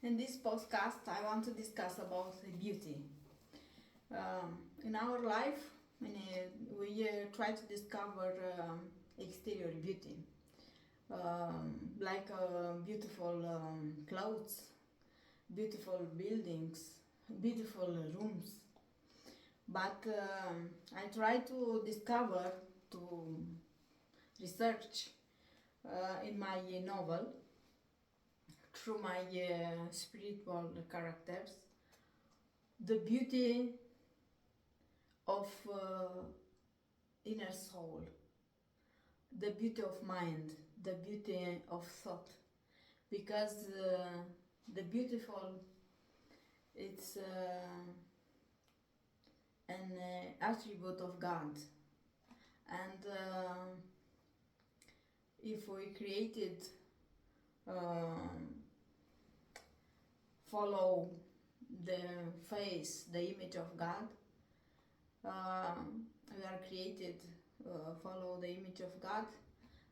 In this podcast, I want to discuss about beauty. In our life, we try to discover exterior beauty, like beautiful clothes, beautiful buildings, beautiful rooms. But I try to discover, to research in my novel through my spiritual characters the beauty of inner soul, the beauty of mind, the beauty of thought, because the beautiful, it's an attribute of God, and if we created follow the face, the image of God, we are created follow the image of God.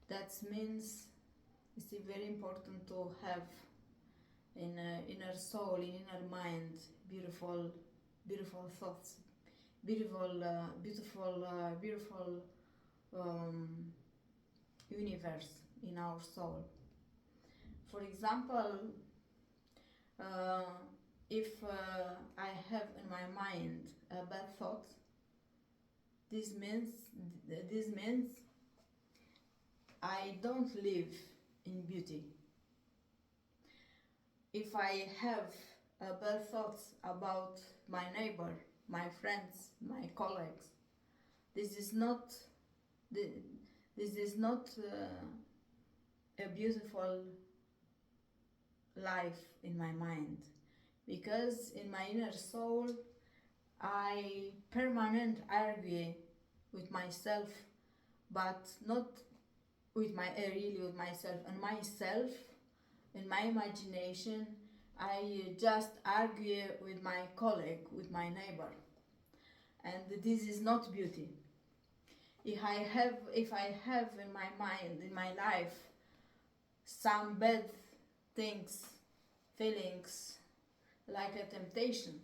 That means it's very important to have in inner soul, in inner mind, beautiful thoughts, beautiful universe in our soul. For example, uh, if I have in my mind a bad thought, this means I don't live in beauty. If I have bad thoughts about my neighbor, my friends, my colleagues, this is not a beautiful life in my mind, because in my inner soul I permanent argue with myself, but not with my really with myself, and myself in my imagination I just argue with my colleague, with my neighbor, and this is not beauty. If I have in my mind, in my life, some bad things, feelings, like a temptation,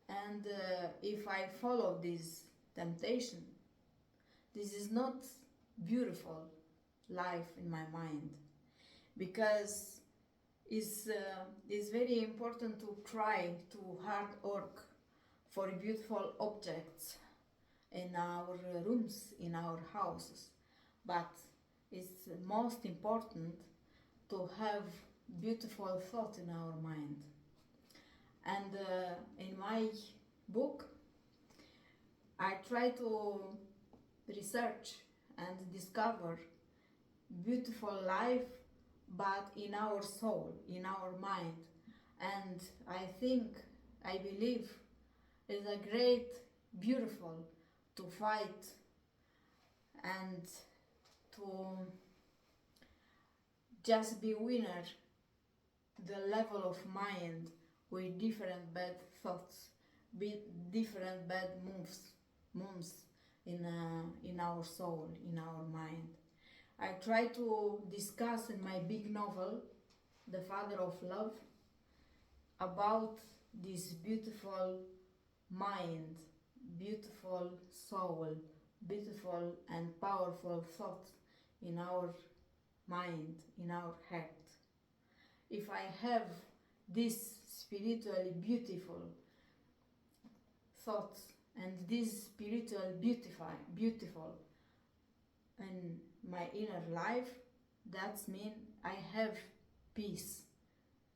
and if I follow this temptation, this is not beautiful life in my mind, because it's very important to try to hard work for beautiful objects in our rooms, in our houses, but it's most important to have beautiful thought in our mind. And in my book I try to research and discover beautiful life, but in our soul, in our mind. And I believe it's a great beautiful to fight and to just be winner the level of mind with different bad thoughts, different bad moves in our soul, in our mind. I try to discuss in my big novel, The Father of Love, about this beautiful mind, beautiful soul, beautiful and powerful thoughts in our mind, in our heart. If I have this spiritually beautiful thoughts and this spiritual beautiful in my inner life, that means I have peace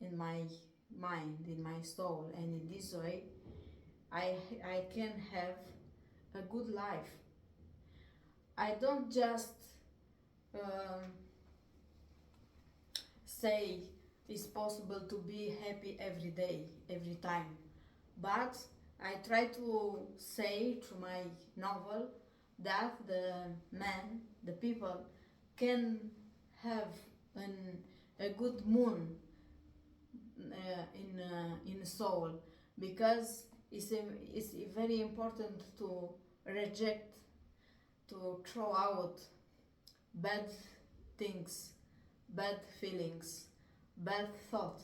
in my mind, in my soul, and in this way I can have a good life. I don't just say it's possible to be happy every day, every time, but I try to say through my novel that the people can have a good moon in soul, because it's very important to reject, to throw out bad things, bad feelings, bad thought,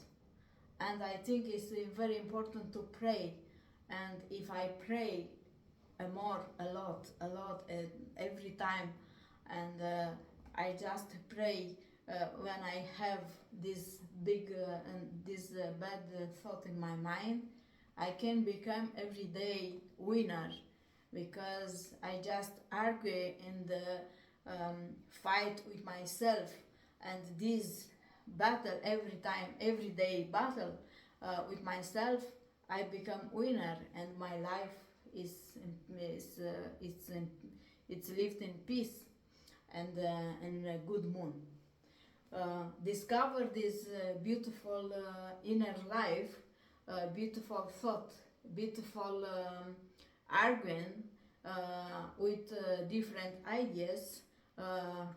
and I think it's very important to pray. And if I pray more, a lot, every time, and I just pray when I have this big and this bad thought in my mind, I can become every day winner, because I just argue and fight with myself, and this battle every time, every day battle with myself, I become winner, and my life is is it's lived in peace and in a good mood. Discover this beautiful inner life, beautiful thought, beautiful arguing with different ideas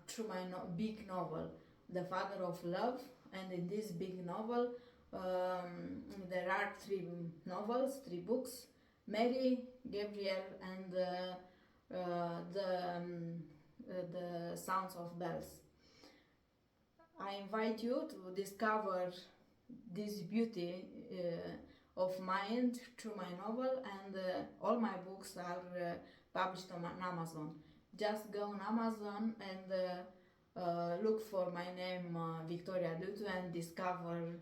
through my big novel, The Father of Love. And in this big novel, there are three novels, three books: Mary, Gabriel, and the Sounds of Bells. I invite you to discover this beauty of mind through my novel, and all my books are published on Amazon. Just go on Amazon and look for my name, Victoria Dutu, and discover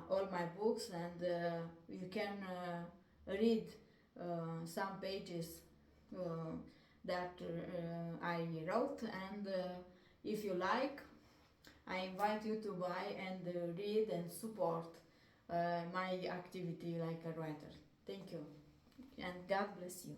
all my books, and you can read some pages that I wrote, and if you like, I invite you to buy and read and support my activity like a writer. Thank you, and God bless you.